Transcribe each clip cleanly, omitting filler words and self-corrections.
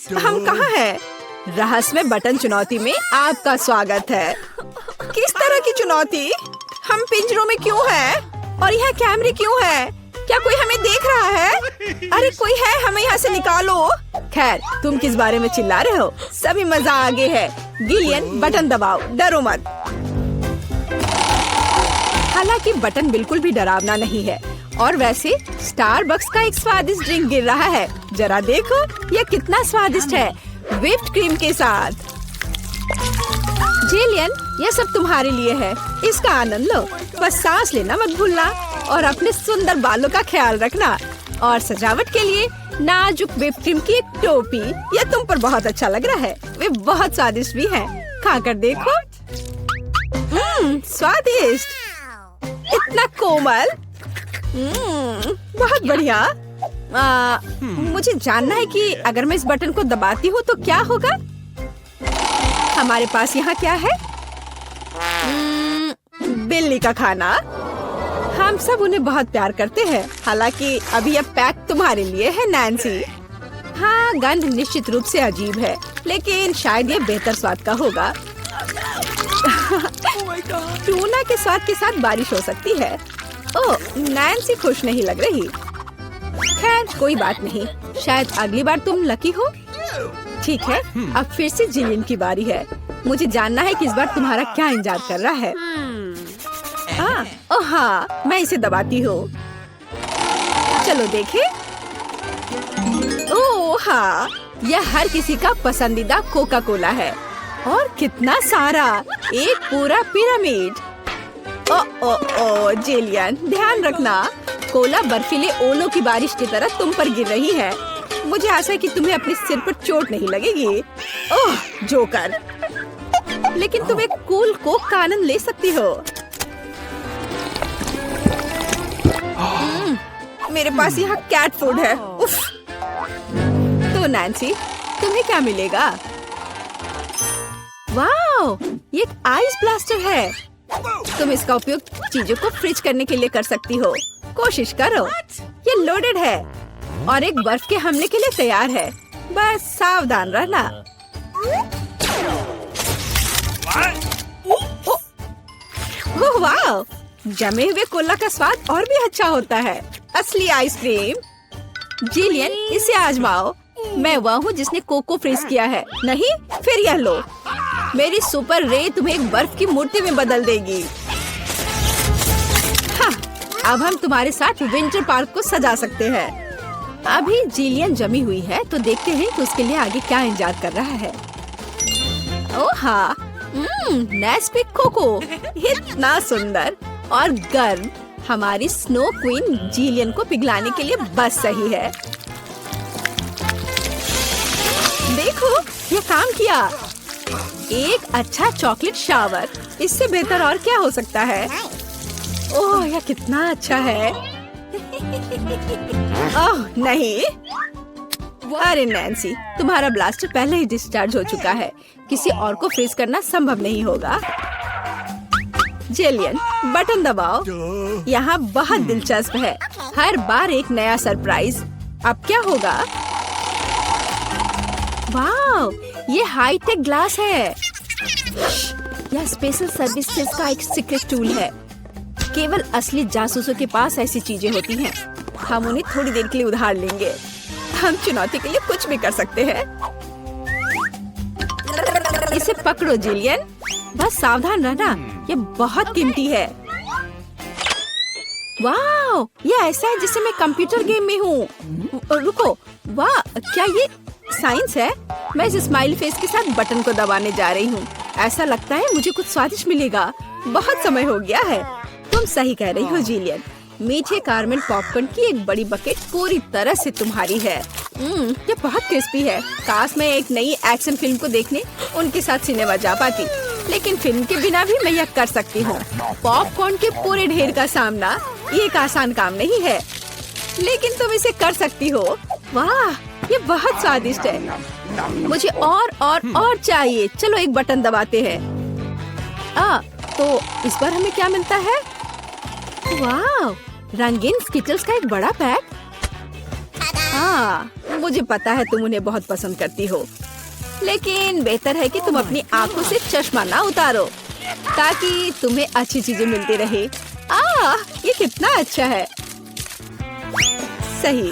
हम कहाँ हैं? रहस्यमय बटन चुनौती में आपका स्वागत है। किस तरह की चुनौती? हम पिंजरों में क्यों हैं? और यहाँ कैमरे क्यों हैं? क्या कोई हमें देख रहा है? अरे कोई है, हमें यहाँ से निकालो। खैर, तुम किस बारे में चिल्ला रहे हो? सभी मजा आगे है। गिलियन, बटन दबाओ, डरो मत। हालांकि बटन बिल्कुल भी डरावना नहीं है। और वैसे स्टारबक्स का एक स्वादिष्ट ड्रिंक गिर रहा है। जरा देखो, यह कितना स्वादिष्ट है, व्हिप्ड क्रीम के साथ। जिलियन, यह सब तुम्हारे लिए है, इसका आनंद लो। बस सांस लेना मत भूलना और अपने सुंदर बालों का ख्याल रखना। और सजावट के लिए नाजुक व्हिप्ड क्रीम की एक टोपी, यह तुम पर बहुत अच्छा लग रहा है। वे बहुत स्वादिष्ट भी हैं, खाकर देखो। स्वादिष्ट, इतना कोमल। बहुत बढ़िया। मुझे जानना है कि अगर मैं इस बटन को दबाती हूँ तो क्या होगा? हमारे पास यहाँ क्या है? बिल्ली का खाना। हम सब उन्हें बहुत प्यार करते हैं। हालांकि अभी यह पैक तुम्हारे लिए है, नैन्सी। हाँ, गंध निश्चित रूप से अजीब है, लेकिन शायद यह बेहतर स्वाद का होगा। टूना के स्वाद के साथ बारिश हो सकती है। ओह, नैन्सी खुश नहीं लग रही। खैर, कोई बात नहीं, शायद अगली बार तुम लकी हो। ठीक है, अब फिर से जिलियन की बारी है। मुझे जानना है कि इस बार तुम्हारा क्या इंतजार कर रहा है। ओह हाँ, मैं इसे दबाती हूँ। चलो देखें। ओह हाँ, यह हर किसी का पसंदीदा कोका कोला है। और कितना सारा, एक पूरा पिरामिड। ओ जिलियन, ध्यान रखना, कोला बर्फीले ओलों की बारिश की तरह तुम पर गिर रही है। मुझे आशा है कि तुम्हें अपने सिर पर चोट नहीं लगेगी। ओह जोकर, लेकिन तुम एक कूल कोक का आनंद ले सकती हो। मेरे पास यहाँ कैट फूड है। उफ। तो नैन्सी, तुम्हें क्या मिलेगा? वाओ, ये एक आइस ब्लास्टर है। तुम इसका उपयोग चीजों को फ्रीज करने के लिए कर सकती हो। कोशिश करो। ये लोडेड है और एक बर्फ के हमले के लिए तैयार है। बस सावधान रहना। ओह वाह, जमे हुए कोला का स्वाद और भी अच्छा होता है। असली आइसक्रीम। जिलियन, इसे आजमाओ। मैं वह हूँ जिसने कोको फ्रीज किया है। नहीं, फिर यह लो। मेरी सुपर रे तुम्हें एक बर्फ की मूर्ति में बदल देगी। हाँ, अब हम तुम्हारे साथ विंटर पार्क को सजा सकते हैं। अभी जिलियन जमी हुई है, तो देखते हैं कि उसके लिए आगे क्या इंतजार कर रहा है। ओह हाँ, नेस्क्विक कोको, इतना सुंदर और गर्म। हमारी स्नो क्वीन जिलियन को पिघलाने के लिए बस सही है। देखो, ये काम किया। एक अच्छा चॉकलेट शावर, इससे बेहतर और क्या हो सकता है? ओह, यह कितना अच्छा है। ओह नहीं, अरे नैन्सी, तुम्हारा ब्लास्टर पहले ही डिस्चार्ज हो चुका है। किसी और को फ्रीज करना संभव नहीं होगा। जिलियन, बटन दबाओ। यहाँ बहुत दिलचस्प है, हर बार एक नया सरप्राइज। अब क्या होगा? वाओ, ये हाईटेक ग्लास है। यह स्पेशल सर्विसेज का एक सीक्रेट टूल है। केवल असली जासूसों के पास ऐसी चीजें होती हैं। हम उन्हें थोड़ी देर के लिए उधार लेंगे। हम चुनौती के लिए कुछ भी कर सकते हैं। इसे पकड़ो जिलियन, बस सावधान रहना, ये बहुत कीमती है। वाओ, ये ऐसा है जैसे मैं कंप्यूटर गेम में हूँ। रुको, वाह, क्या ये साइंस है? मैं इस स्माइल फेस के साथ बटन को दबाने जा रही हूँ। ऐसा लगता है मुझे कुछ स्वादिष्ट मिलेगा। बहुत समय हो गया है। तुम सही कह रही हो जिलियन। मीठे कारमेल पॉपकॉर्न की एक बड़ी बकेट पूरी तरह से तुम्हारी है। ये बहुत क्रिस्पी है। काश मैं एक नई एक्शन फिल्म को देखने उनके साथ सिनेमा जा पाती, लेकिन फिल्म के बिना भी मैं यह कर सकती हूँ। पॉपकॉर्न के पूरे ढेर का सामना ये एक आसान काम नहीं है, लेकिन तुम इसे कर सकती हो। वाह, ये बहुत स्वादिष्ट है। मुझे और चाहिए। चलो एक बटन दबाते हैं। तो इस बार हमें क्या मिलता है? वाह, रंगीन स्किटल्स का एक बड़ा पैक। मुझे पता है तुम उन्हें बहुत पसंद करती हो, लेकिन बेहतर है कि तुम अपनी आंखों से चश्मा ना उतारो ताकि तुम्हें अच्छी चीजें मिलती रहे। ये कितना अच्छा है। सही,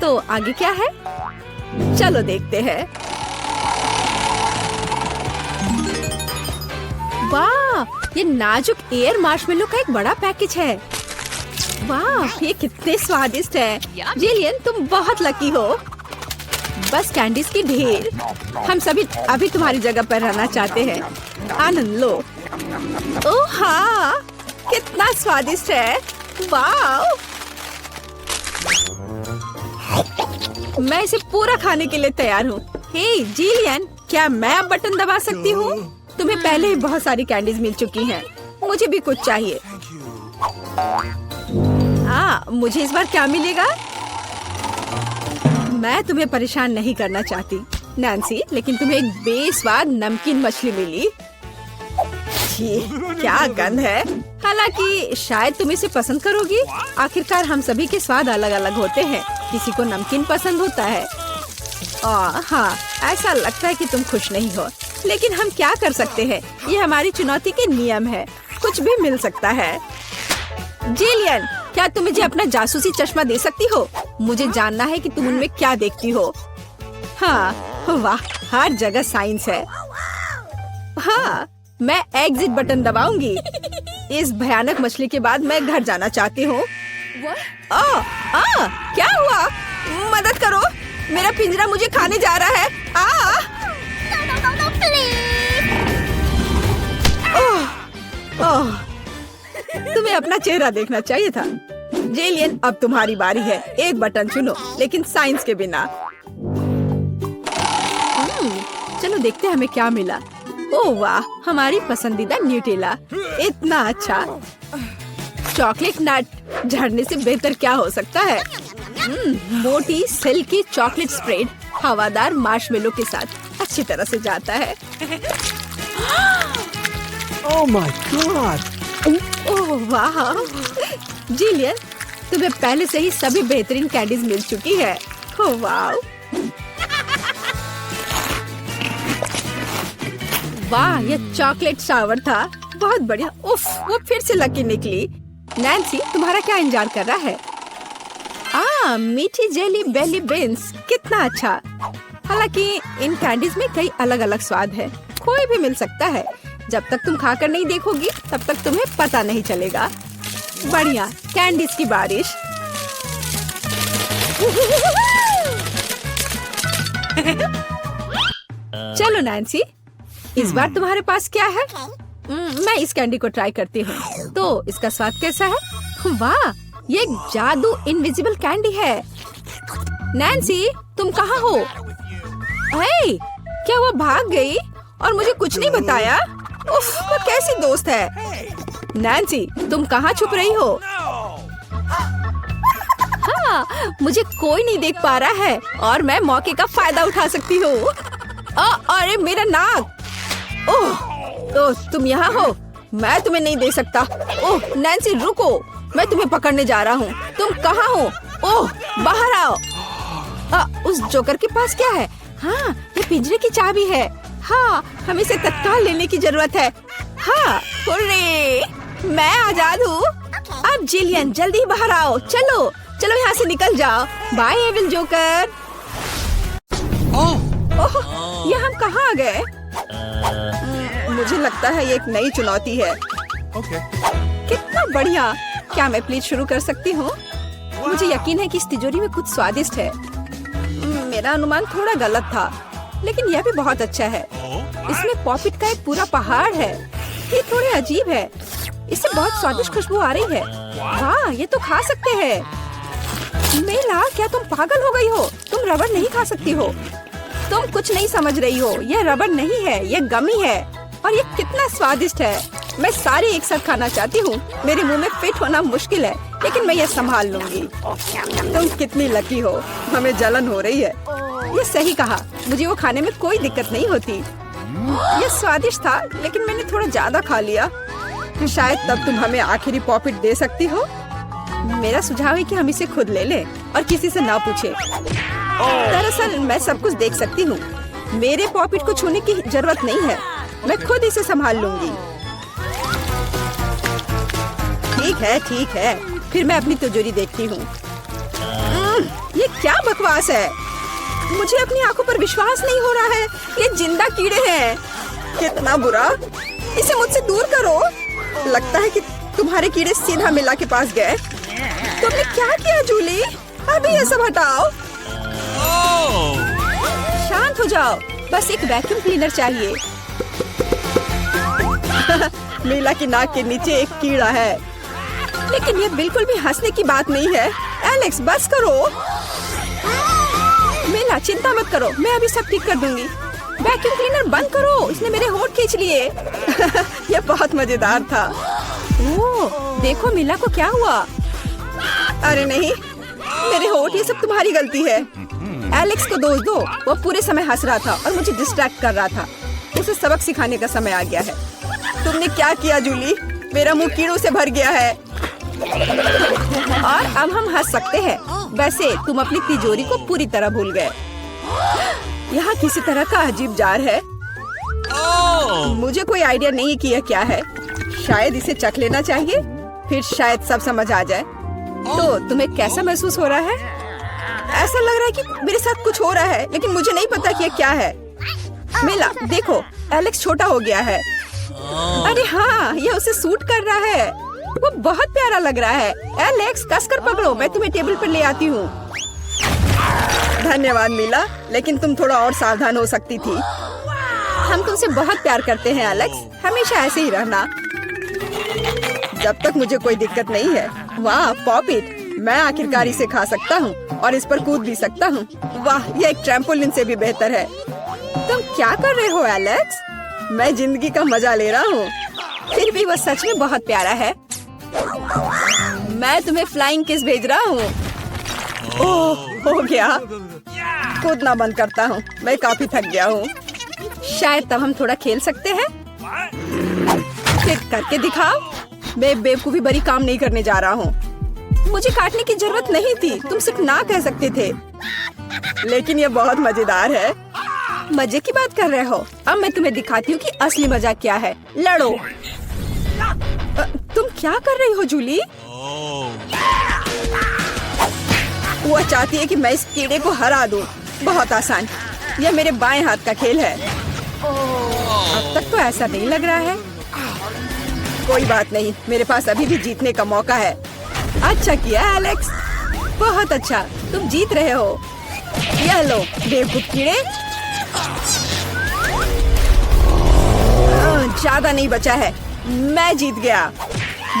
तो आगे क्या है? चलो देखते हैं। वाह, ये नाजुक एयर मार्शमेलो का एक बड़ा पैकेज है। वाह, ये कितने स्वादिष्ट है। जिलियन, तुम बहुत लकी हो। बस कैंडीज की ढेर। हम सभी अभी तुम्हारी जगह पर रहना चाहते हैं। आनंद लो। ओह हाँ, कितना स्वादिष्ट है। वाह, मैं इसे पूरा खाने के लिए तैयार हूँ। हे जिलियन, क्या मैं अब बटन दबा सकती हूँ? तुम्हें पहले ही बहुत सारी कैंडीज मिल चुकी हैं। मुझे भी कुछ चाहिए। मुझे इस बार क्या मिलेगा? मैं तुम्हें परेशान नहीं करना चाहती नैन्सी, लेकिन तुम्हें एक बेस्वाद नमकीन मछली मिली। क्या गंध है। हालांकि शायद तुम इसे पसंद करोगी। आखिरकार हम सभी के स्वाद अलग अलग होते हैं। किसी को नमकीन पसंद होता है। हाँ, ऐसा लगता है कि तुम खुश नहीं हो, लेकिन हम क्या कर सकते हैं? ये हमारी चुनौती के नियम है। कुछ भी मिल सकता है। जिलियन, क्या तुम मुझे अपना जासूसी चश्मा दे सकती हो? मुझे जानना है कि तुम उनमें क्या देखती हो। हाँ, वाह, हर जगह साइंस है। हाँ, मैं एग्जिट बटन दबाऊंगी। इस भयानक मछली के बाद मैं घर जाना चाहती हूँ। क्या हुआ? मदद करो, मेरा पिंजरा मुझे खाने जा रहा है। तुम्हें अपना चेहरा देखना चाहिए था। जेलियन, अब तुम्हारी बारी है। एक बटन चुनो, लेकिन साइंस के बिना। चलो देखते हैं हमें क्या मिला। ओह वाह, हमारी पसंदीदा न्यूटेला। इतना अच्छा। चॉकलेट नट झड़ने से बेहतर क्या हो सकता है? मोटी सिल्की चॉकलेट स्प्रेड हवादार मार्शमेलो के साथ अच्छी तरह से जाता है। Oh my God! ओह वाह, जिलियन, तुम्हें पहले से ही सभी बेहतरीन कैंडीज मिल चुकी है। ओह वाह, वाह, ये चॉकलेट शावर था। बहुत बढ़िया। उफ, वो फिर से लकी निकली। नैन्सी, तुम्हारा क्या इंतजार कर रहा है? मीठी जेली बेली बीन्स, कितना अच्छा। हालांकि इन कैंडीज में कई अलग अलग स्वाद है। कोई भी मिल सकता है। जब तक तुम खाकर नहीं देखोगी, तब तक तुम्हें पता नहीं चलेगा। बढ़िया, कैंडीज की बारिश। चलो नैन्सी, इस बार तुम्हारे पास क्या है? मैं इस कैंडी को ट्राई करती हूँ। तो इसका स्वाद कैसा है? वाह, ये एक जादू इनविजिबल कैंडी है। नैन्सी, तुम कहाँ हो? हे, क्या वो भाग गई और मुझे कुछ नहीं बताया? उफ, वो कैसी दोस्त है। नैन्सी, तुम कहाँ छुप रही हो? हाँ, मुझे कोई नहीं देख पा रहा है और मैं मौके का फायदा उठा सकती हूँ। अरे मेरा नाक। ओह, तुम यहाँ हो? मैं तुम्हें नहीं दे सकता। ओह नैन्सी, रुको, मैं तुम्हें पकड़ने जा रहा हूँ। तुम कहाँ हो? ओह, बाहर आओ। उस जोकर के पास क्या है? हाँ, ये पिंजरे की चाबी है। हाँ, हमें इसे तत्काल लेने की जरूरत है। हाँ, हुर्रे, मैं आजाद हूँ। अब जिलियन, जल्दी बाहर आओ। चलो चलो, यहाँ से निकल जाओ। Bye evil joker. ओह, ये हम कहाँ आ गए? मुझे लगता है ये एक नई चुनौती है। कितना बढ़िया। क्या मैं प्लीज शुरू कर सकती हूँ? मुझे यकीन है कि इस तिजोरी में कुछ स्वादिष्ट है। मेरा अनुमान थोड़ा गलत था, लेकिन यह भी बहुत अच्छा है। इसमें पॉपिट का एक पूरा पहाड़ है। ये थोड़े अजीब है। इससे बहुत स्वादिष्ट खुशबू आ रही है। वाह, ये तो खा सकते हैं। मेला, क्या तुम पागल हो गई हो? तुम रबड़ नहीं खा सकती हो। तुम कुछ नहीं समझ रही हो। यह रबड़ नहीं है, यह गमी है। और ये कितना स्वादिष्ट है। मैं सारी एक साथ खाना चाहती हूँ। मेरे मुंह में फिट होना मुश्किल है, लेकिन मैं ये संभाल लूंगी। तुम कितनी लकी हो। हमें जलन हो रही है। ये सही कहा, मुझे वो खाने में कोई दिक्कत नहीं होती। ये स्वादिष्ट था, लेकिन मैंने थोड़ा ज्यादा खा लिया। शायद तब तुम हमें आखिरी पॉपिट दे सकती हो। मेरा सुझाव है कि हम इसे खुद ले लें और किसी से ना पूछे। दरअसल मैं सब कुछ देख सकती हूँ। मेरे पॉपिट को छूने की जरूरत नहीं है। मैं खुद इसे संभाल लूंगी। ठीक है। फिर मैं अपनी तिजोरी देखती हूँ। ये क्या बकवास है? मुझे अपनी आंखों पर विश्वास नहीं हो रहा है। ये जिंदा कीड़े हैं। कितना बुरा। इसे मुझसे दूर करो। लगता है कि तुम्हारे कीड़े सीधा मिला के पास गए। तुमने क्या किया जूली? अभी ये सब हटाओ। शांत हो जाओ। बस एक वैक्यूम क्लीनर चाहिए। मीला की नाक के नीचे एक कीड़ा है। लेकिन ये बिल्कुल भी हंसने की बात नहीं है। एलेक्स बस करो। मीला चिंता मत करो, मैं अभी सब ठीक कर दूंगी। वैक्यूम क्लीनर बंद करो, इसने मेरे होंठ खींच लिए। यह बहुत मजेदार था। ओह, देखो मीला को क्या हुआ। अरे नहीं, मेरे होंठ, ये सब तुम्हारी गलती है। एलेक्स को दोष दो। वो पूरे समय हंस रहा था और मुझे डिस्ट्रैक्ट कर रहा था। उसे सबक सिखाने का समय आ गया है। तुमने क्या किया जूली? मेरा मुंह कीड़ों से भर गया है। और अब हम हंस सकते हैं। वैसे तुम अपनी तिजोरी को पूरी तरह भूल गए। यहाँ किसी तरह का अजीब जार है। मुझे कोई आइडिया नहीं कि यह क्या है। शायद इसे चख लेना चाहिए, फिर शायद सब समझ आ जाए। तो तुम्हें कैसा महसूस हो रहा है? ऐसा लग रहा है कि मेरे साथ कुछ हो रहा है, लेकिन मुझे नहीं पता कि यह क्या है। मिला, देखो, एलेक्स छोटा हो गया है। अरे हाँ, ये उसे सूट कर रहा है। वो बहुत प्यारा लग रहा है। एलेक्स कसकर पकड़ो, मैं तुम्हें टेबल पर ले आती हूँ। धन्यवाद मीला, लेकिन तुम थोड़ा और सावधान हो सकती थी। हम तुमसे बहुत प्यार करते हैं एलेक्स, हमेशा ऐसे ही रहना। जब तक मुझे कोई दिक्कत नहीं है। वाह पॉपिट, मैं आखिरकार इसे खा सकता हूँ और इस पर कूद भी सकता हूँ। वाह, यह एक ट्रैम्पोलिन से भी बेहतर है। तुम क्या कर रहे हो एलेक्स? मैं जिंदगी का मजा ले रहा हूँ। फिर भी वो सच में बहुत प्यारा है। मैं तुम्हें फ्लाइंग किस भेज रहा हूँ। ओह, हो गया। कूदना बंद करता हूँ, मैं काफी थक गया हूँ। शायद तब हम थोड़ा खेल सकते हैं। फिर करके दिखाओ। मैं बेवकूफी भरी काम नहीं करने जा रहा हूँ। मुझे काटने की जरूरत नहीं थी, तुम सिर्फ ना कह सकते थे। लेकिन ये बहुत मजेदार है। मजे की बात कर रहे हो? अब मैं तुम्हें दिखाती हूँ कि असली मजा क्या है। लड़ो। तुम क्या कर रही हो जूली? वो चाहती है कि मैं इस कीड़े को हरा दूं। बहुत आसान। यह मेरे बाएं हाथ का खेल है। अब तक तो ऐसा नहीं लग रहा है। कोई बात नहीं, मेरे पास अभी भी जीतने का मौका है। अच्छा किया एलेक्स, बहुत अच्छा, तुम जीत रहे हो। यह लो बेवकूफ कीड़े। ज्यादा नहीं बचा है, मैं जीत गया।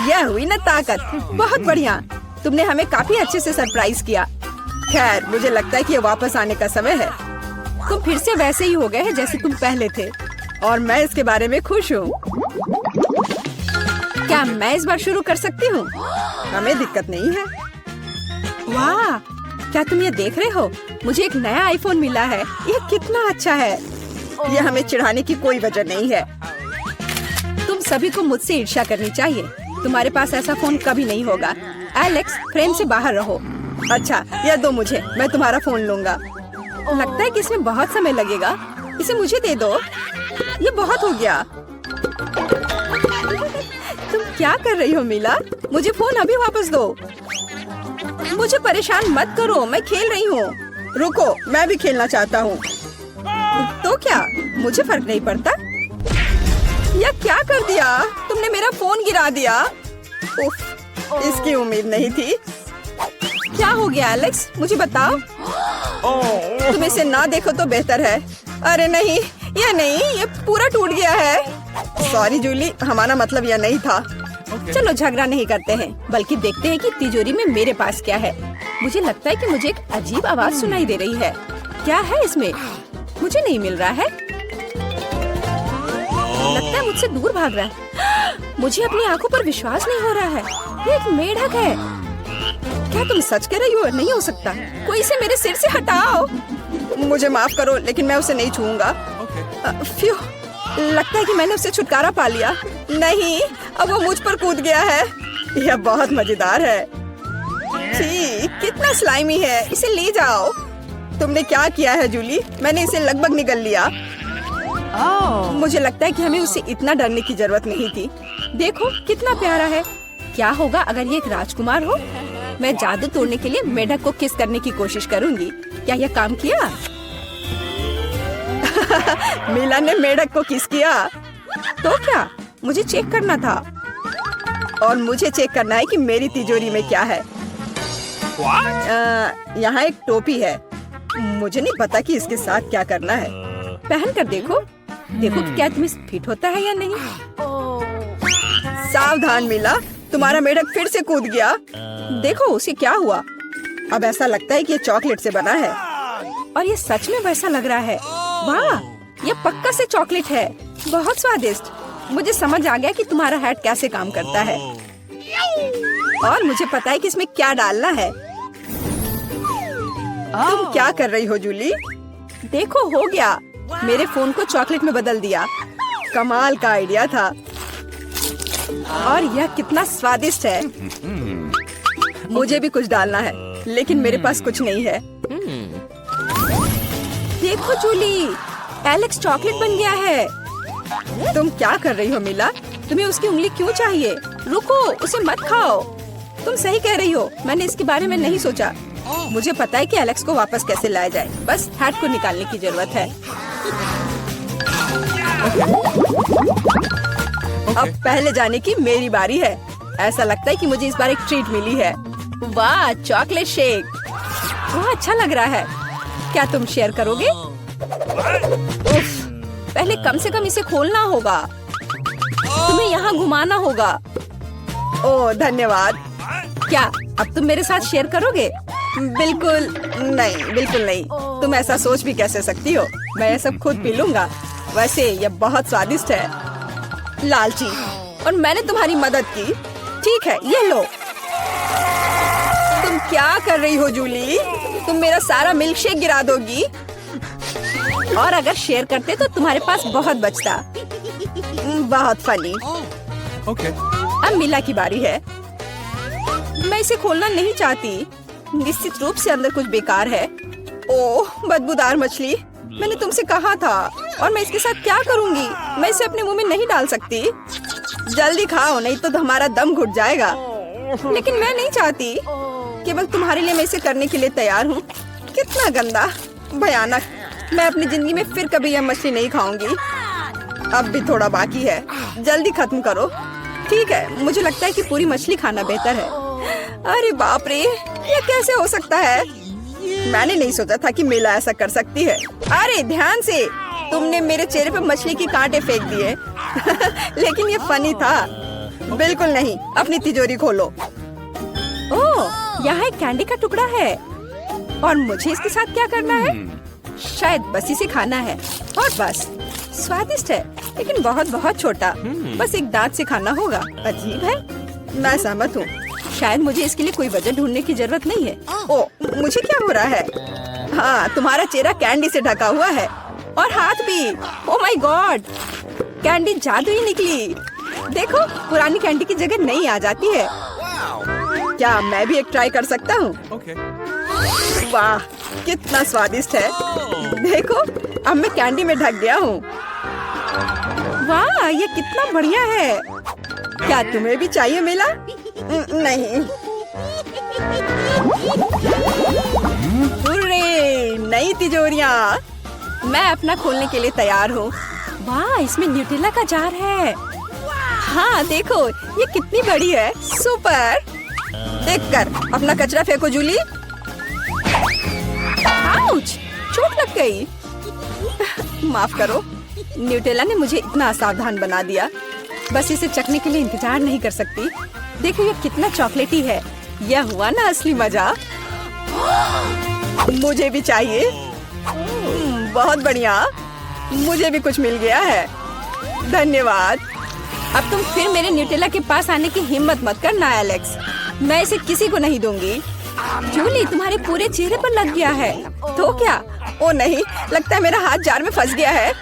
यह हुई ना ताकत। बहुत बढ़िया, तुमने हमें काफी अच्छे से सरप्राइज किया। खैर, मुझे लगता है कि ये वापस आने का समय है। तुम फिर से वैसे ही हो गए हैं जैसे तुम पहले थे, और मैं इसके बारे में खुश हूँ। क्या मैं इस बार शुरू कर सकती हूँ? हमें दिक्कत नहीं है। वाह, क्या तुम ये देख रहे हो? मुझे एक नया आईफोन मिला है। यह कितना अच्छा है। यह हमें चिढ़ाने की कोई वजह नहीं है। तुम सभी को मुझसे ईर्ष्या करनी चाहिए। तुम्हारे पास ऐसा फोन कभी नहीं होगा। एलेक्स, फ्रेम से बाहर रहो। अच्छा, यह दो मुझे, मैं तुम्हारा फोन लूंगा। लगता है कि इसमें बहुत समय लगेगा। इसे मुझे दे दो। ये बहुत हो गया। तुम क्या कर रही हो मीला? मुझे फोन अभी वापस दो। मुझे परेशान मत करो, मैं खेल रही हूँ। रुको, मैं भी खेलना चाहता हूँ। तो क्या, मुझे फर्क नहीं पड़ता। यह क्या कर दिया तुमने? मेरा फोन गिरा दिया। उफ, इसकी उम्मीद नहीं थी। क्या हो गया एलेक्स, मुझे बताओ। तुम इसे ना देखो तो बेहतर है। अरे नहीं, यह नहीं, ये पूरा टूट गया है। सॉरी जूली, हमारा मतलब यह नहीं था। चलो झगड़ा नहीं करते हैं, बल्कि देखते हैं कि तिजोरी में मेरे पास क्या है। मुझे लगता है कि मुझे एक अजीब आवाज सुनाई दे रही है। क्या है इसमें? मुझे नहीं मिल रहा है। लगता है मुझसे दूर भाग रहा है। मुझे अपनी आंखों पर विश्वास नहीं हो रहा है। ये एक मेढक है। क्या तुम सच कह रही हो? नहीं हो सकता। कोई इसे मेरे सिर से हटाओ। मुझे माफ करो, लेकिन मैं उसे नहीं छूऊंगा। फ्यू, लगता है कि मैंने उसे छुटकारा पा लिया। नहीं, अब वो मुझ पर कूद गया है। यह बहुत मजेदार है। छी, कितना स्लाइमी है। इसे ले जाओ। तुमने क्या किया है जूली? मैंने इसे लगभग निगल लिया। मुझे लगता है कि हमें उससे इतना डरने की जरूरत नहीं थी। देखो कितना प्यारा है। क्या होगा अगर ये एक राजकुमार हो? मैं जादू तोड़ने के लिए मेढक को किस करने की कोशिश करूंगी। क्या यह काम किया? मीला ने मेढक को किस किया। तो क्या? मुझे चेक करना था। और मुझे चेक करना है कि मेरी तिजोरी में क्या है। यहाँ एक टोपी है। मुझे नहीं पता कि इसके साथ क्या करना है। पहन कर देखो। देखो कि क्या तुम्हें फिट होता है या नहीं। सावधान मीला, तुम्हारा मेढक फिर से कूद गया। देखो उसे क्या हुआ। अब ऐसा लगता है कि ये चॉकलेट से बना है। और ये सच में वैसा लग रहा है। वाह, ये पक्का से चॉकलेट है। बहुत स्वादिष्ट। मुझे समझ आ गया कि तुम्हारा हैट कैसे काम करता है। और मुझे पता है कि इसमें क्या डालना है। तुम क्या कर रही हो जूली? देखो हो गया। मेरे फोन को चॉकलेट में बदल दिया। कमाल का आइडिया था। और यह कितना स्वादिष्ट है। मुझे भी कुछ डालना है, लेकिन मेरे पास कुछ नहीं है। देखो जूली, एलेक्स चॉकलेट बन गया है। तुम क्या कर रही हो मीला? तुम्हें उसकी उंगली क्यों चाहिए? रुको, उसे मत खाओ। तुम सही कह रही हो। मैंने इसके बारे में नहीं सोचा। मुझे पता है कि एलेक्स को वापस कैसे लाया जाए। बस हैट को निकालने की जरूरत है। अब पहले जाने की मेरी बारी है। ऐसा लगता है कि मुझे इस बार एक ट्रीट मिली है। वाह, चॉकलेट शेक। वाह, अच्छा लग रहा है। क्या तुम शेयर करोगे? उफ, पहले कम से कम इसे खोलना होगा। तुम्हें यहाँ घुमाना होगा। ओह धन्यवाद। क्या अब तुम मेरे साथ शेयर करोगे? बिल्कुल नहीं, बिल्कुल नहीं। तुम ऐसा सोच भी कैसे सकती हो? मैं ये सब खुद पी लूंगा। वैसे ये बहुत स्वादिष्ट है। लालची, और मैंने तुम्हारी मदद की। ठीक है, ये लो। तुम क्या कर रही हो जूली? तुम मेरा सारा मिल्क शेक गिरा दोगी। और अगर शेयर करते तो तुम्हारे पास बहुत बचता। बहुत फनी। Okay. अब मीला की बारी है। मैं इसे खोलना नहीं चाहती। निश्चित रूप से अंदर कुछ बेकार है। ओह, बदबूदार मछली। मैंने तुमसे कहा था। और मैं इसके साथ क्या करूंगी? मैं इसे अपने मुंह में नहीं डाल सकती। जल्दी खाओ, नहीं तो हमारा दम घुट जाएगा। लेकिन मैं नहीं चाहती। केवल तुम्हारे लिए मैं इसे करने के लिए तैयार हूँ। कितना गंदा, भयानक। मैं अपनी जिंदगी में फिर कभी यह मछली नहीं खाऊंगी। अब भी थोड़ा बाकी है। जल्दी खत्म करो। ठीक है, मुझे लगता है कि पूरी मछली खाना बेहतर है। अरे बाप रे, ये कैसे हो सकता है? मैंने नहीं सोचा था कि मीला ऐसा कर सकती है। अरे ध्यान से, तुमने मेरे चेहरे पे मछली के कांटे फेंक दिए। लेकिन ये फनी था। बिल्कुल नहीं। अपनी तिजोरी खोलो। ओह, यहाँ एक कैंडी का टुकड़ा है। और मुझे इसके साथ क्या करना है? शायद बस इसे खाना है। और बस। स्वादिष्ट है, लेकिन बहुत बहुत छोटा। बस एक दांत से खाना होगा। अजीब है। मैं सहमत हूँ। शायद मुझे इसके लिए कोई वजह ढूंढने की जरूरत नहीं है। ओह, मुझे क्या हो रहा है? हाँ, तुम्हारा चेहरा कैंडी से ढका हुआ है। और हाथ भी। ओह माय गॉड, कैंडी जादू ही निकली। देखो, पुरानी कैंडी की जगह नई आ जाती है। क्या मैं भी एक ट्राई कर सकता हूँ? Okay. वाह, कितना स्वादिष्ट है। देखो, अब मैं कैंडी में ढक गया हूँ। वाह, ये कितना बढ़िया है। क्या तुम्हें भी चाहिए मीला? नहीं। हुर्रे, नई तिजोरियाँ। मैं अपना खोलने के लिए तैयार हूँ। वाह, इसमें न्यूटेला का जार है। हाँ देखो, ये कितनी बड़ी है। सुपर। देखकर अपना कचरा फेंको जूली। आउच, चोट लग गई। माफ करो, न्यूटेला ने मुझे इतना असावधान बना दिया। बस इसे चखने के लिए इंतजार नहीं कर सकती। देखो ये कितना चॉकलेटी है। यह हुआ ना असली मजा। मुझे भी चाहिए। बहुत बढ़िया, मुझे भी कुछ मिल गया है। धन्यवाद। अब तुम फिर मेरे न्यूटेला के पास आने की हिम्मत मत करना एलेक्स। मैं इसे किसी को नहीं दूंगी। जूली, तुम्हारे पूरे चेहरे पर लग गया है। तो क्या? ओ नहीं, लगता है मेरा हाथ जार में फंस गया है।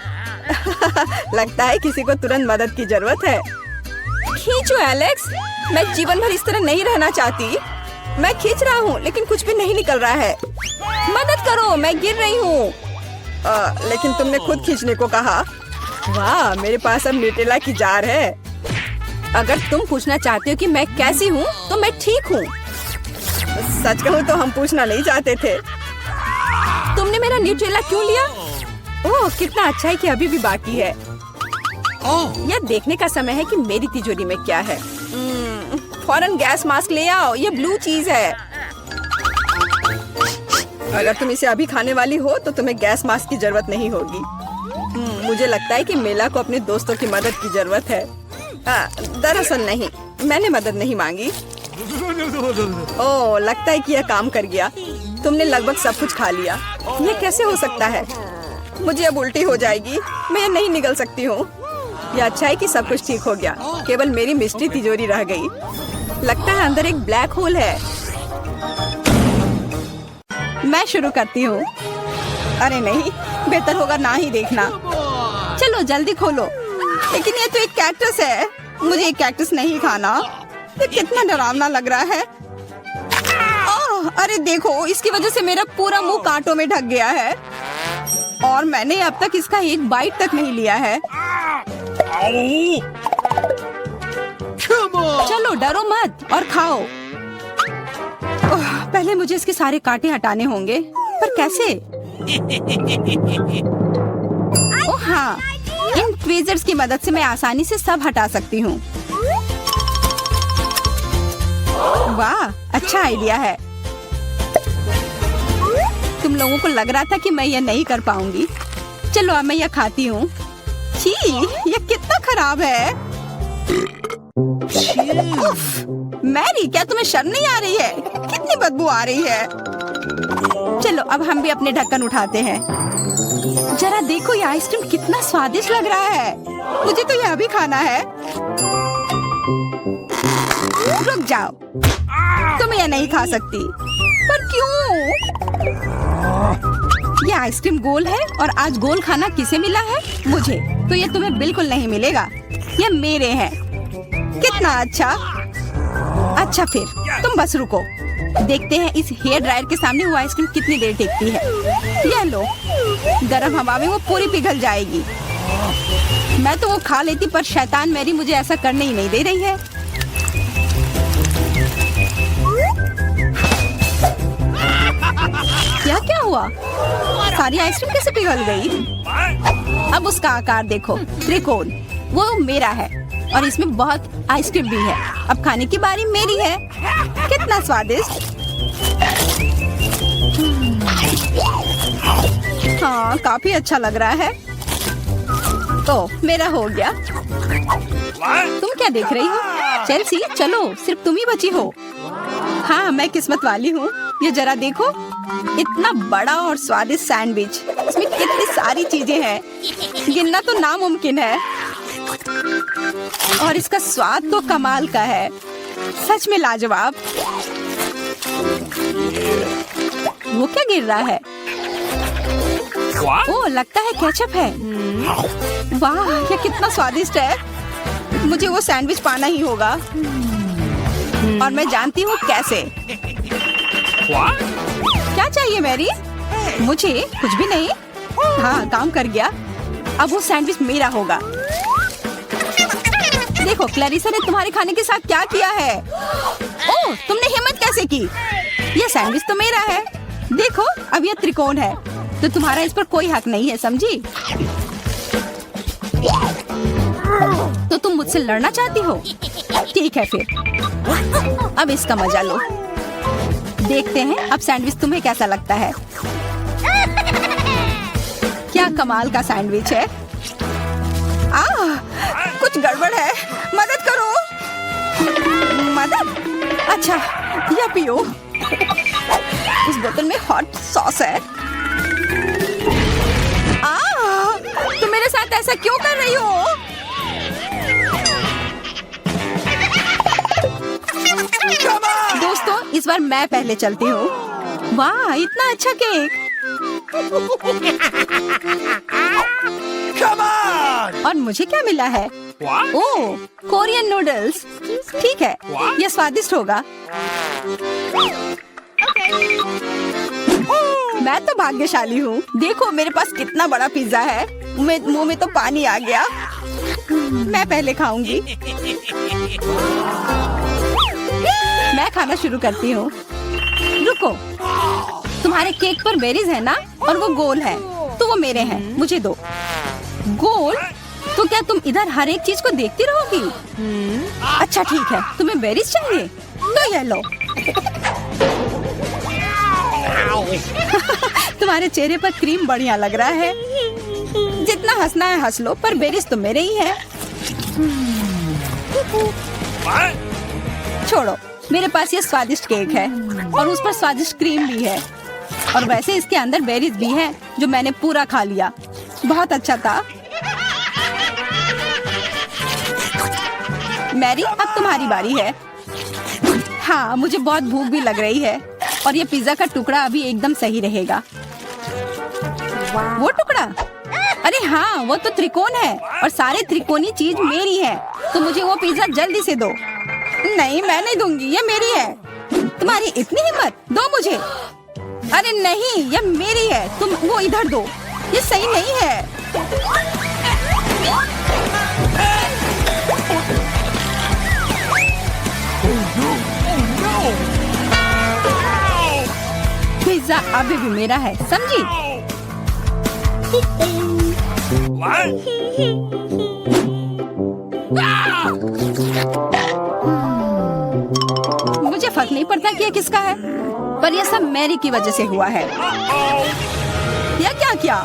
लगता है किसी को तुरंत मदद की जरूरत है। खींचो एलेक्स, मैं जीवन भर इस तरह नहीं रहना चाहती। मैं खींच रहा हूँ लेकिन कुछ भी नहीं निकल रहा है। मदद करो, मैं गिर रही हूँ। लेकिन तुमने खुद खींचने को कहा। वाह, मेरे पास अब न्यूटेला की जार है। अगर तुम पूछना चाहते हो कि मैं कैसी हूँ तो मैं ठीक हूँ। सच कहूँ तो हम पूछना नहीं चाहते थे। तुमने मेरा न्यूटेला क्यों लिया? ओह, कितना अच्छा है कि अभी भी बाकी है। यह देखने का समय है कि मेरी तिजोरी में क्या है। फौरन गैस मास्क ले आओ, ये ब्लू चीज है। अगर तुम इसे अभी खाने वाली हो तो तुम्हें गैस मास्क की जरूरत नहीं होगी। मुझे लगता है कि मेला को अपने दोस्तों की मदद की जरूरत है। दरअसल नहीं, मैंने मदद नहीं मांगी। ओह, लगता है कि यह काम कर गया। तुमने लगभग सब कुछ खा लिया। यह कैसे हो सकता है? मुझे अब उल्टी हो जाएगी। मैं नहीं निगल सकती हूँ। यह अच्छा है कि सब कुछ ठीक हो गया। केवल मेरी मिस्ट्री तिजोरी रह गई। लगता है अंदर एक ब्लैक होल है। मैं शुरू करती हूँ। अरे नहीं, बेहतर होगा ना ही देखना। चलो जल्दी खोलो। लेकिन ये तो एक कैक्टस है। मुझे एक कैक्टस नहीं खाना। ये कितना डरावना लग रहा है। अरे देखो, इसकी वजह से मेरा पूरा मुंह कांटों में ढक गया है और मैंने अब तक इसका एक बाइट तक नहीं लिया है। चलो डरो मत और खाओ। पहले मुझे इसके सारे कांटे हटाने होंगे, पर कैसे? ओह हाँ, इन ट्वीजर्स की मदद से मैं आसानी से सब हटा सकती हूँ। वाह, अच्छा आइडिया है। तुम लोगों को लग रहा था कि मैं यह नहीं कर पाऊंगी। चलो अब मैं यह खाती हूँ। छी, यह कितना खराब है। मैरी, क्या तुम्हें शर्म नहीं आ रही है? कितनी बदबू आ रही है। चलो अब हम भी अपने ढक्कन उठाते हैं। जरा देखो, ये आइसक्रीम कितना स्वादिष्ट लग रहा है। मुझे तो यह अभी खाना है। रुक जाओ, तुम यह नहीं खा सकती। पर क्यों? ये आइसक्रीम गोल है और आज गोल खाना किसे मिला है? मुझे। तो ये तुम्हें बिल्कुल नहीं मिलेगा। ये मेरे हैं। कितना अच्छा। अच्छा फिर तुम बस रुको। देखते हैं इस हेयर ड्रायर के सामने वो आइसक्रीम कितनी देर टिकती है। ये लो, गर्म हवा में वो पूरी पिघल जाएगी। मैं तो वो खा लेती, पर शैतान मैरी मुझे ऐसा करने ही नहीं दे रही है। क्या हुआ? सारी आइसक्रीम कैसे पिघल गई? अब उसका आकार देखो, त्रिकोण। वो मेरा है और इसमें बहुत आइसक्रीम भी है। अब खाने की बारी मेरी है। कितना स्वादिष्ट। हाँ, काफी अच्छा लग रहा है। तो मेरा हो गया। तुम क्या देख रही हो? चेल्सी, चलो, सिर्फ तुम ही बची हो। हाँ, मैं किस्मत वाली हूँ। ये जरा देखो, इतना बड़ा और स्वादिष्ट सैंडविच। इसमें कितनी सारी चीजें हैं, गिनना तो नामुमकिन है। और इसका स्वाद तो कमाल का है, सच में लाजवाब। वो क्या गिर रहा है? ओह, लगता है केचप है। वाह, ये कितना स्वादिष्ट है। मुझे वो सैंडविच पाना ही होगा और मैं जानती हूँ कैसे। क्या चाहिए मैरी? मुझे कुछ भी नहीं। हाँ, काम कर गया। अब वो सैंडविच मेरा होगा। देखो, क्लैरिसा ने तुम्हारे खाने के साथ क्या किया है। ओह, तुमने हिम्मत कैसे की? यह सैंडविच तो मेरा है। देखो, अब यह त्रिकोण है, तो तुम्हारा इस पर कोई हक नहीं है, समझी? तो तुम मुझसे लड़ना चाहती हो? ठीक है फिर, अब इसका मजा लो। देखते हैं अब सैंडविच तुम्हें कैसा लगता है। क्या कमाल का सैंडविच है। कुछ गड़बड़ है, मदद करो। मदद? अच्छा, या पियो। उस बोतल में हॉट सॉस है। तुम मेरे साथ ऐसा क्यों कर रही हो? दोस्तों, इस बार मैं पहले चलती हूँ। वाह, इतना अच्छा केक। और मुझे क्या मिला है? ओह, कोरियन नूडल्स। ठीक है, यह स्वादिष्ट होगा। मैं तो भाग्यशाली हूँ। देखो मेरे पास कितना बड़ा पिज्जा है। मुंह में तो पानी आ गया। मैं पहले खाऊंगी। मैं खाना शुरू करती हूँ। रुको, तुम्हारे केक पर बेरीज है ना, और वो गोल है, तो वो मेरे हैं, मुझे दो। गोल? तो क्या तुम इधर हर एक चीज को देखती रहोगी? अच्छा ठीक है, तुम्हें बेरीज चाहिए तो ये लो। तुम्हारे चेहरे पर क्रीम बढ़िया लग रहा है। जितना हंसना है हंस लो, पर बेरीज तो मेरे ही है। छोड़ो, मेरे पास ये स्वादिष्ट केक है और उस पर स्वादिष्ट क्रीम भी है, और वैसे इसके अंदर बेरीज भी है जो मैंने पूरा खा लिया। बहुत अच्छा था। मैरी, अब तुम्हारी बारी है। हाँ, मुझे बहुत भूख भी लग रही है, और ये पिज्जा का टुकड़ा अभी एकदम सही रहेगा। वो टुकड़ा? अरे हाँ, वो तो त्रिकोण है, और सारे त्रिकोणी चीज मेरी है, तो मुझे वो पिज्जा जल्दी से दो। नहीं, मैं नहीं दूंगी, ये मेरी है। तुम्हारी इतनी हिम्मत, दो मुझे। अरे नहीं, ये मेरी है, तुम वो इधर दो। ये सही नहीं है। पिज्जा अभी भी मेरा है, समझी? मुझे फर्क नहीं पड़ता कि ये किसका है, पर यह सब मैरी की वजह से हुआ है। यह क्या किया?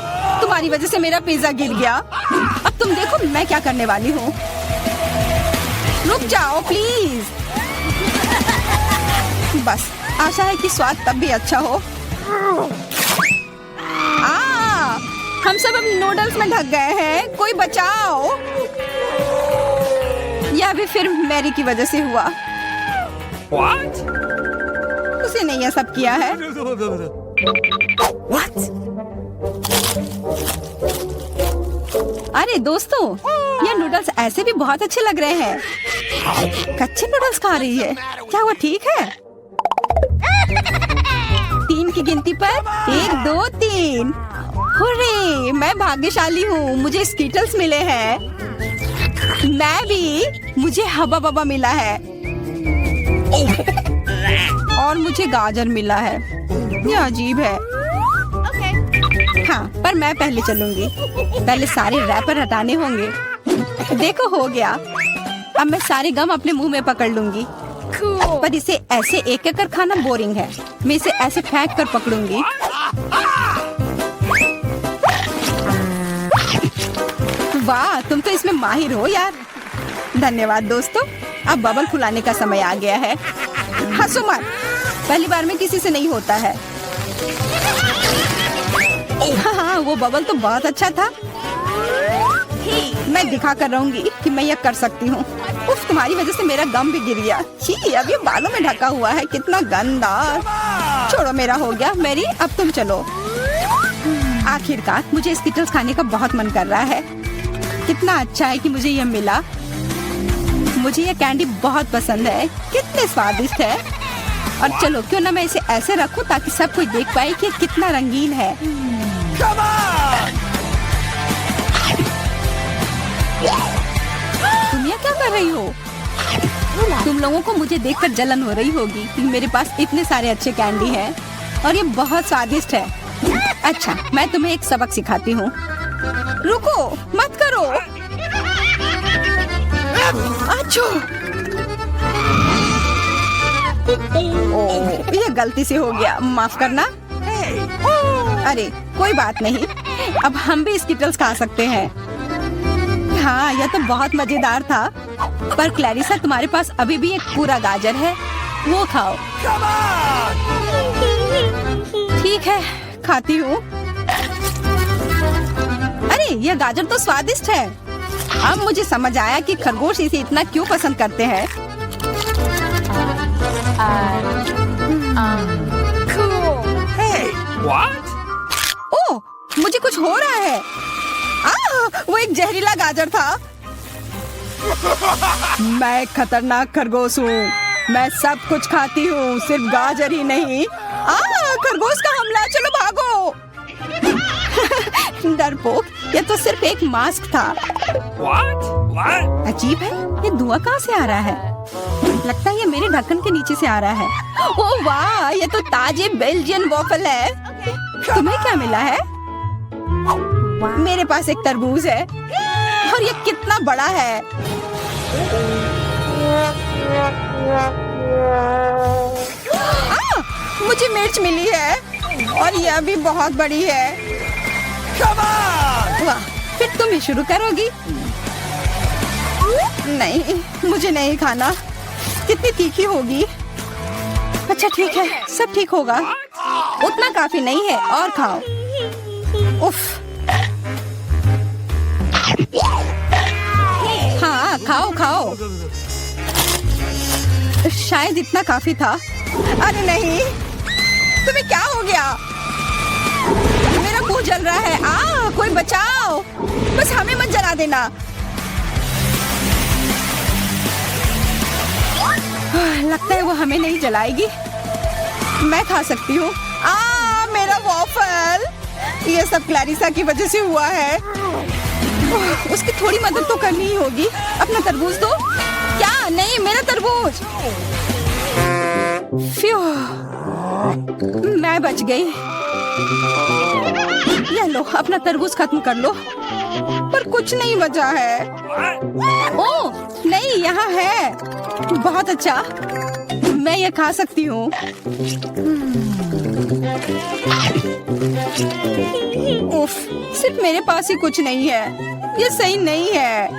तुम्हारी वजह से मेरा पिज्जा गिर गया। अब तुम देखो मैं क्या करने वाली हूँ। रुक जाओ प्लीज। बस, आशा है कि स्वाद तब भी अच्छा हो। हम सब अब नूडल्स में ढक गए हैं, कोई बचाओ। यह भी फिर मैरी की वजह से हुआ। What? उसी ने यह सब किया है। What? अरे दोस्तों, ये नूडल्स ऐसे भी बहुत अच्छे लग रहे हैं। कच्चे नूडल्स खा रही है, क्या वो ठीक है? 3 की गिनती पर 1, 2, 3। हुर्रे, मैं भाग्यशाली हूँ, मुझे स्कीटल्स मिले हैं। मैं भी, मुझे हबा बबा मिला है, और मुझे गाजर मिला है। ये अजीब है। हाँ, पर मैं पहले चलूंगी। पहले सारे रैपर हटाने होंगे। देखो, हो गया। अब मैं सारे गम अपने मुंह में पकड़ लूंगी। पर इसे ऐसे एक एक कर खाना बोरिंग है। मैं इसे ऐसे फेंक कर पकड़ूंगी। वाह, तुम तो इसमें माहिर हो यार। धन्यवाद दोस्तों। अब बबल फुलाने का समय आ गया है। हंसो मत, पहली बार में किसी से नहीं होता है। हाँ, वो बबल तो बहुत अच्छा था। मैं दिखा कर रहूंगी कि मैं यह कर सकती हूँ। उफ, तुम्हारी वजह से मेरा गम भी गिर गया। छी, अब ये बालों में ढका हुआ है, कितना गंदा। छोड़ो, मेरा हो गया। मैरी, अब तुम चलो। आखिरकार मुझे स्किटल्स खाने का बहुत मन कर रहा है। कितना अच्छा है कि मुझे यह मिला। मुझे यह कैंडी बहुत पसंद है, कितने स्वादिष्ट है। और चलो, क्यों ना मैं इसे ऐसे रखूं ताकि सब कोई देख पाए कि कितना रंगीन है। तुम ये क्या कर रही हो? तुम लोगों को मुझे देखकर जलन हो रही होगी कि मेरे पास इतने सारे अच्छे कैंडी हैं और ये बहुत स्वादिष्ट है। अच्छा, मैं तुम्हें एक सबक सिखाती हूँ। रुको, मत करो। अच्छा, ओह, ये गलती से हो गया, माफ करना। अरे कोई बात नहीं, अब हम भी स्किटल्स खा सकते हैं। हाँ, यह तो बहुत मजेदार था। पर क्लैरिसा, तुम्हारे पास अभी भी एक पूरा गाजर है, वो खाओ। ठीक है, खाती हूँ। अरे, यह गाजर तो स्वादिष्ट है। अब मुझे समझ आया कि खरगोश इसे इतना क्यों पसंद करते हैं। Hey, what? ओह, मुझे कुछ हो रहा है। वो एक जहरीला गाजर था। मैं खतरनाक खरगोश हूँ। मैं सब कुछ खाती हूँ, सिर्फ गाजर ही नहीं। खरगोश का हमला, चलो भागो। डरपोक, ये तो सिर्फ एक मास्क था। What? What? अजीब है, ये धुआं कहाँ से आ रहा है? लगता है ये मेरे ढक्कन के नीचे से आ रहा है। ओह वाह, ये तो ताजे बेल्जियन वॉफल है। तुम्हें क्या मिला है? मेरे पास एक तरबूज है और ये कितना बड़ा है। मुझे मिर्च मिली है और यह भी बहुत बड़ी है। Come on! वाह, फिर तुम ही शुरू करोगी? नहीं, मुझे नहीं खाना। कितनी तीखी होगी? अच्छा ठीक है, सब ठीक होगा। उतना काफी नहीं है, और खाओ। उफ। हाँ, खाओ खाओ। शायद इतना काफी था। अरे नहीं, तुम्हें क्या हो गया? मेरा मुंह जल रहा है। कोई बचाओ, बस हमें मत जला देना। लगता है वो हमें नहीं जलाएगी। मैं खा सकती हूँ। मेरा वॉफल। ये सब क्लैरिसा की वजह से हुआ है। उसकी थोड़ी मदद तो करनी ही होगी। अपना तरबूज दो। क्या? नहीं, मेरा तरबूज। फ्यू, मैं बच गई। ये लो, अपना तरबूज खत्म कर लो। पर कुछ नहीं बचा है। ओह नहीं, यहाँ है। बहुत अच्छा, मैं ये खा सकती हूँ। उफ, सिर्फ मेरे पास ही कुछ नहीं है। ये सही नहीं है।